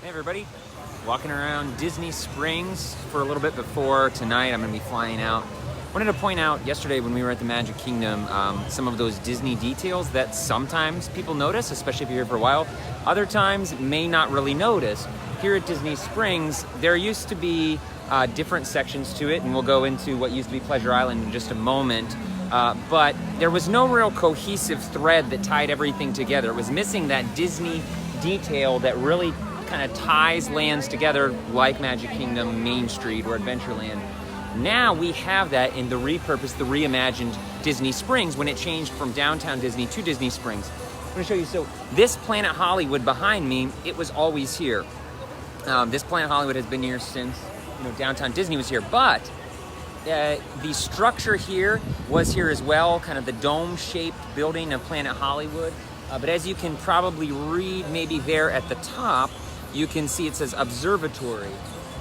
Hey everybody, walking around Disney Springs for a little bit before tonight. I'm going to be flying out. Wanted to point out yesterday when we were at the Magic Kingdom, some of those Disney details that sometimes people notice, especially if you're here for a while. Other times may not really notice. Here at Disney Springs, there used to be different sections to it, and we'll go into what used to be Pleasure Island in just a moment. But there was no real cohesive thread that tied everything together. It was missing that Disney detail that really kind of ties lands together, like Magic Kingdom, Main Street, or Adventureland. Now we have that in the repurposed, the reimagined Disney Springs when it changed from downtown Disney to Disney Springs. I'm going to show you. So this Planet Hollywood behind me, it was always here. This Planet Hollywood has been here since downtown Disney was here, but the structure here was here as well, kind of the dome-shaped building of Planet Hollywood. But as you can probably read maybe there at the top, you can see it says observatory.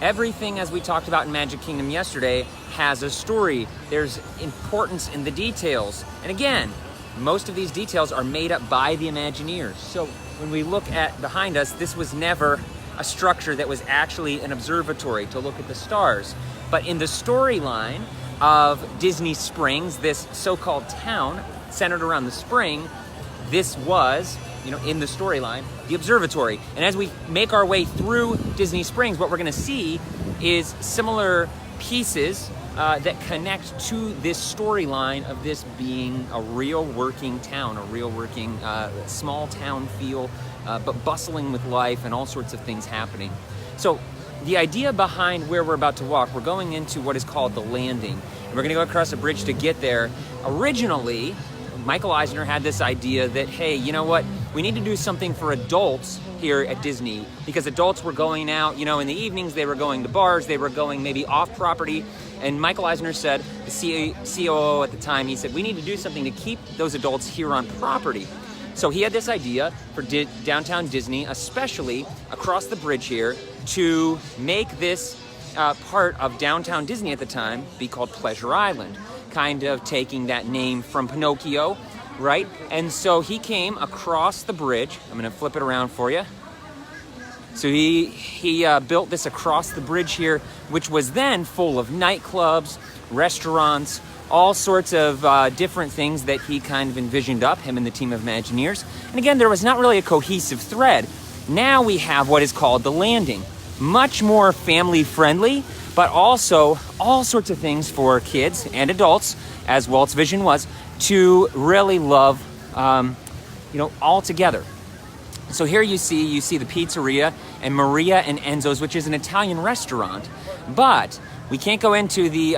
Everything, as we talked about in Magic Kingdom yesterday, has a story. There's importance in the details. And again, most of these details are made up by the Imagineers. So when we look at behind us, this was never a structure that was actually an observatory to look at the stars. But in the storyline of Disney Springs, this so-called town centered around the spring, this was, in the storyline, the observatory. And as we make our way through Disney Springs, what we're going to see is similar pieces that connect to this storyline of this being a real working town, a real working small town feel, but bustling with life and all sorts of things happening. So the idea behind where we're about to walk, we're going into what is called the landing. And we're going to go across a bridge to get there. Originally, Michael Eisner had this idea that, hey, you know what? We need to do something for adults here at Disney, because adults were going out, in the evenings, they were going to bars, they were going maybe off property. And Michael Eisner said, the COO at the time, he said, we need to do something to keep those adults here on property. So he had this idea for downtown Disney, especially across the bridge here, to make this part of downtown Disney at the time be called Pleasure Island, kind of taking that name from Pinocchio, right? And so he came across the bridge. I'm going to flip it around for you. So he built this across the bridge here, which was then full of nightclubs, restaurants, all sorts of different things that he kind of envisioned up, him and the team of Imagineers. And again, there was not really a cohesive thread. Now we have what is called the landing. Much more family-friendly, but also all sorts of things for kids and adults, as Walt's vision was, to really love, all together. So here you see the Pizzeria and Maria and Enzo's, which is an Italian restaurant. But we can't go into the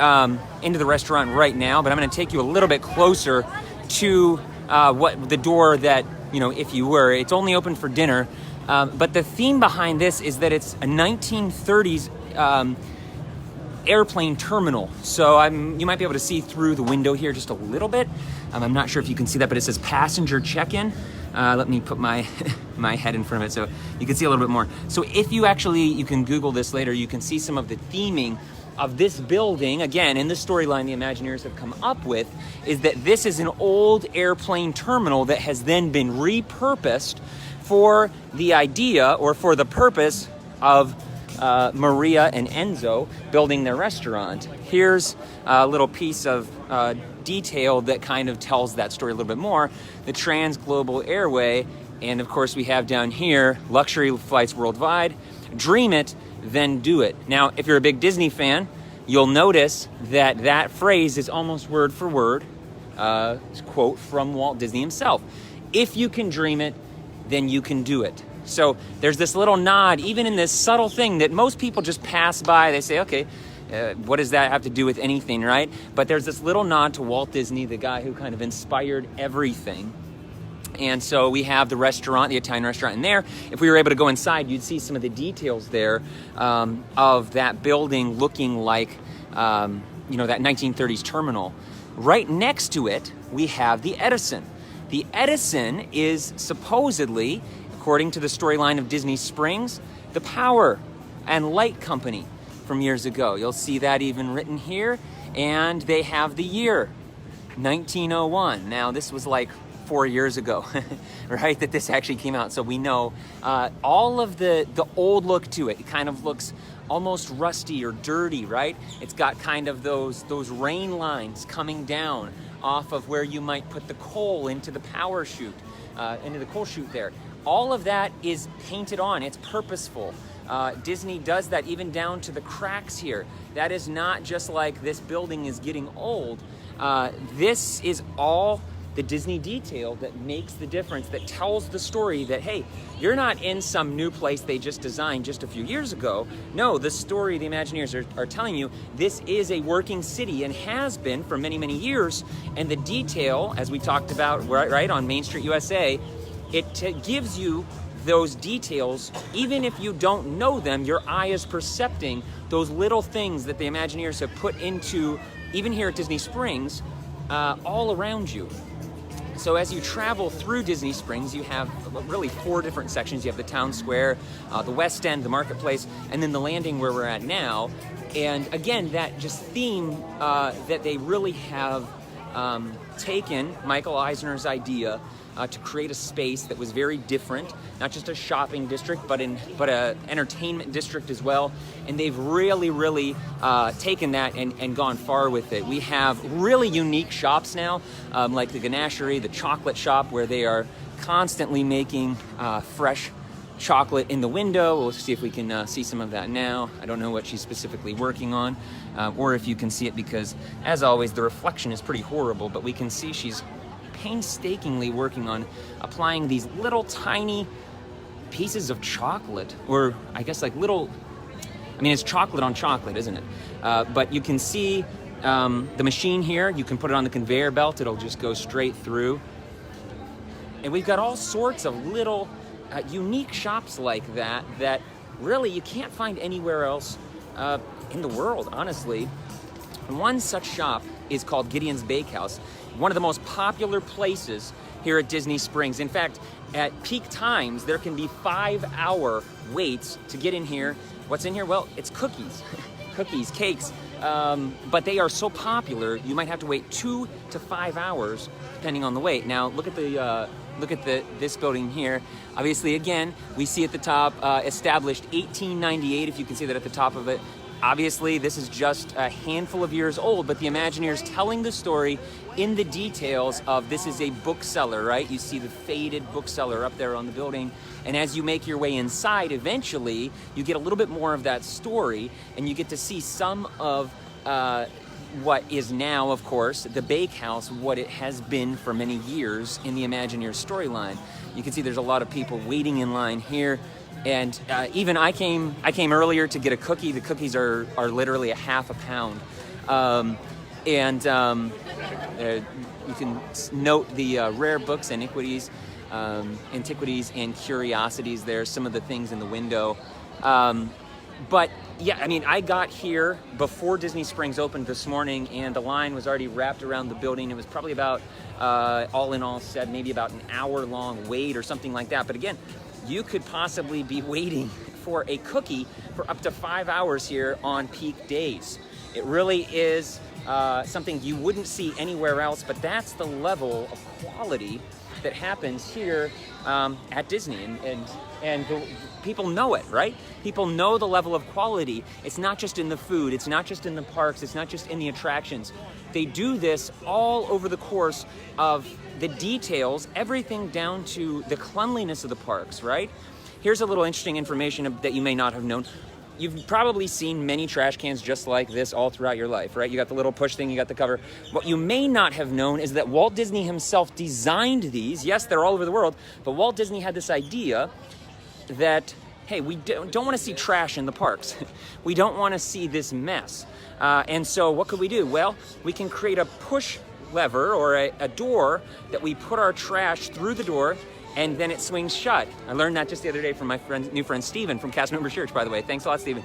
restaurant right now, but I'm going to take you a little bit closer to what the door that, if you were, it's only open for dinner. But the theme behind this is that it's a 1930s airplane terminal. So you might be able to see through the window here just a little bit. I'm not sure if you can see that, but it says passenger check-in. Let me put my head in front of it so you can see a little bit more. So if you can Google this later, you can see some of the theming of this building. Again, in the storyline the Imagineers have come up with, is that this is an old airplane terminal that has then been repurposed for the idea or for the purpose of Maria and Enzo building their restaurant. Here's a little piece of detail that kind of tells that story a little bit more. The Trans-Global Airway, and of course we have down here, luxury flights worldwide. Dream it, then do it. Now, if you're a big Disney fan, you'll notice that phrase is almost word for word, quote from Walt Disney himself. If you can dream it, then you can do it. So there's this little nod, even in this subtle thing that most people just pass by. They say, okay, what does that have to do with anything, right? But there's this little nod to Walt Disney, the guy who kind of inspired everything. And so we have the restaurant, the Italian restaurant in there. If we were able to go inside, you'd see some of the details there of that building looking like, that 1930s terminal. Right next to it, we have the Edison. The Edison is supposedly, according to the storyline of Disney Springs, the power and light company from years ago. You'll see that even written here. And they have the year, 1901. Now, this was like 4 years ago, right, that this actually came out. So we know all of the old look to it. It kind of looks almost rusty or dirty, right? It's got kind of those rain lines coming down off of where you might put the coal into the power chute, into the coal chute there. All of that is painted on. It's purposeful. Disney does that even down to the cracks here. That is not just like this building is getting old. This is all the Disney detail that makes the difference, that tells the story that, hey, you're not in some new place they just designed just a few years ago. No, the story the Imagineers are telling you, this is a working city and has been for many, many years. And the detail, as we talked about, right, on Main Street USA, it gives you those details. Even if you don't know them, your eye is percepting those little things that the Imagineers have put into, even here at Disney Springs, all around you. So as you travel through Disney Springs, you have really 4 different sections. You have the town square, the West End, the marketplace, and then the landing where we're at now. And again, that just theme that they really have taken Michael Eisner's idea to create a space that was very different, not just a shopping district, but an entertainment district as well. And they've really, really taken that and gone far with it. We have really unique shops now, like the Ganachery, the chocolate shop, where they are constantly making fresh chocolate in the window. We'll see if we can see some of that now. I don't know what she's specifically working on, or if you can see it, because as always, the reflection is pretty horrible, but we can see she's painstakingly working on applying these little tiny pieces of chocolate, or I guess like little, I mean, it's chocolate on chocolate, isn't it? But you can see the machine here. You can put it on the conveyor belt. It'll just go straight through. And we've got all sorts of little unique shops like that that really you can't find anywhere else in the world, honestly. One such shop is called Gideon's Bakehouse, one of the most popular places here at Disney Springs. In fact, at peak times, there can be 5-hour waits to get in here. What's in here? Well, it's cookies, cookies, cakes, but they are so popular, you might have to wait 2 to 5 hours, depending on the wait. Now, look at this building here. Obviously, again, we see at the top, established 1898, if you can see that at the top of it. Obviously, this is just a handful of years old, but the Imagineers telling the story in the details of this is a bookseller, right? You see the faded bookseller up there on the building. And as you make your way inside, eventually, you get a little bit more of that story, and you get to see some of what is now, of course, the bakehouse, what it has been for many years in the Imagineers storyline. You can see there's a lot of people waiting in line here. And even I came earlier to get a cookie. The cookies are literally a half a pound. You can note the rare books, antiquities and curiosities there, some of the things in the window. But yeah, I mean, I got here before Disney Springs opened this morning, and the line was already wrapped around the building. It was probably about, all in all said, maybe about an hour-long wait or something like that. But again, you could possibly be waiting for a cookie for up to 5 hours here on peak days. It really is something you wouldn't see anywhere else, but that's the level of quality that happens here at Disney. And people know it, right? People know the level of quality. It's not just in the food, it's not just in the parks, it's not just in the attractions. They do this all over the course of the details, everything down to the cleanliness of the parks, right? Here's a little interesting information that you may not have known. You've probably seen many trash cans just like this all throughout your life, right? You got the little push thing, you got the cover. What you may not have known is that Walt Disney himself designed these. Yes, they're all over the world, but Walt Disney had this idea that, hey, we don't want to see trash in the parks. We don't want to see this mess. And so what could we do? Well, we can create a push lever or a door that we put our trash through the door, and then it swings shut. I learned that just the other day from my new friend Steven from Cast Member Church, by the way. Thanks a lot, Steven.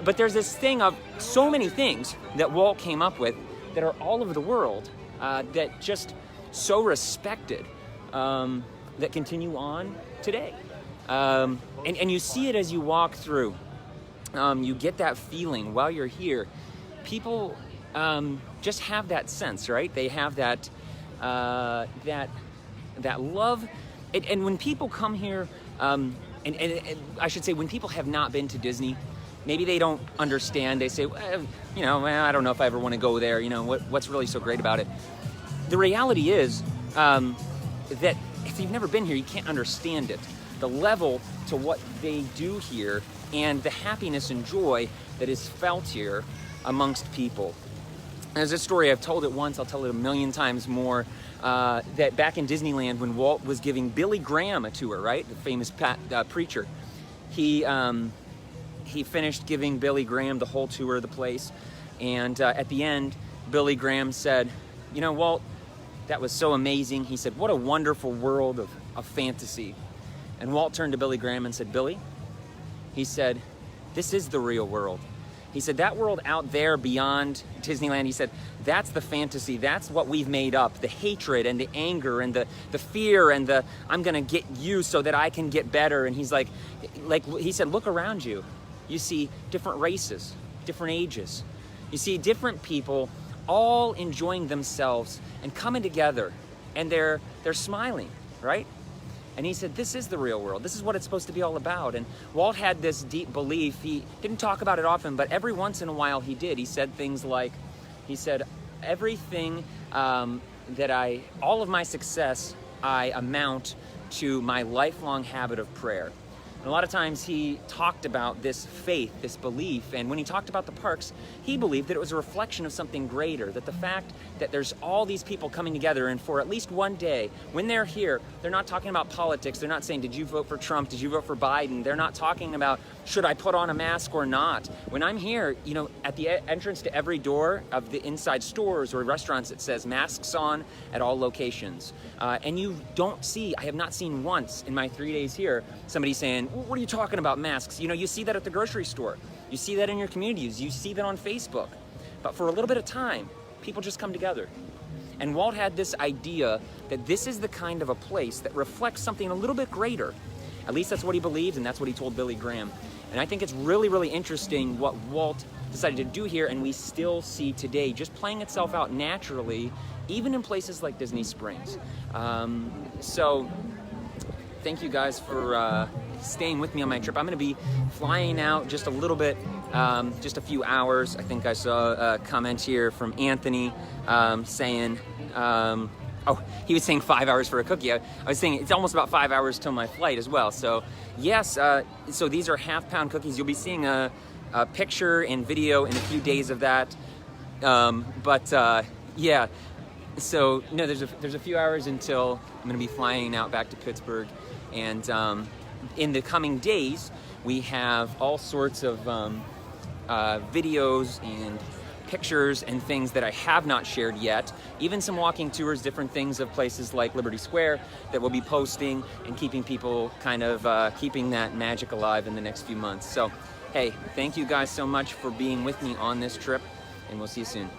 But there's this thing of so many things that Walt came up with that are all over the world that just so respected that continue on today. And you see it as you walk through. You get that feeling while you're here. People just have that sense, right? They have that that love. And when people come here, and I should say, when people have not been to Disney, maybe they don't understand. They say, well, I don't know if I ever want to go there. What's really so great about it? The reality is that if you've never been here, you can't understand it. The level to what they do here and the happiness and joy that is felt here amongst people. There's a story, I've told it once, I'll tell it a million times more, that back in Disneyland when Walt was giving Billy Graham a tour, right? The famous preacher. He finished giving Billy Graham the whole tour of the place. And at the end, Billy Graham said, Walt, that was so amazing. He said, what a wonderful world of fantasy. And Walt turned to Billy Graham and said, Billy, he said, this is the real world. He said, that world out there beyond Disneyland, he said, that's the fantasy. That's what we've made up. The hatred and the anger and the fear and the, I'm going to get you so that I can get better. And he's like he said, look around you. You see different races, different ages. You see different people all enjoying themselves and coming together, and they're smiling, right? And he said, this is the real world. This is what it's supposed to be all about. And Walt had this deep belief. He didn't talk about it often, but every once in a while he did. He said things like, everything all of my success, I amount to my lifelong habit of prayer. And a lot of times he talked about this faith, this belief, and when he talked about the parks, he believed that it was a reflection of something greater, that the fact that there's all these people coming together, and for at least one day, when they're here, they're not talking about politics, they're not saying, did you vote for Trump, did you vote for Biden, they're not talking about, should I put on a mask or not? When I'm here, at the entrance to every door of the inside stores or restaurants, it says masks on at all locations. And you don't see, I have not seen once in my 3 days here, somebody saying, what are you talking about masks? You see that at the grocery store. You see that in your communities. You see that on Facebook. But for a little bit of time, people just come together. And Walt had this idea that this is the kind of a place that reflects something a little bit greater. At least that's what he believed, and that's what he told Billy Graham. And I think it's really, really interesting what Walt decided to do here, and we still see today, just playing itself out naturally, even in places like Disney Springs. So thank you guys for staying with me on my trip. I'm going to be flying out just a little bit, just a few hours. I think I saw a comment here from Anthony saying, he was saying 5 hours for a cookie. I was saying it's almost about 5 hours till my flight as well. So yes, so these are half-pound cookies. You'll be seeing a picture and video in a few days of that. Yeah. So no, there's a few hours until I'm going to be flying out back to Pittsburgh, and in the coming days we have all sorts of videos and pictures and things that I have not shared yet, even some walking tours, different things of places like Liberty Square that we'll be posting and keeping people kind of keeping that magic alive in the next few months. So hey, thank you guys so much for being with me on this trip, and we'll see you soon.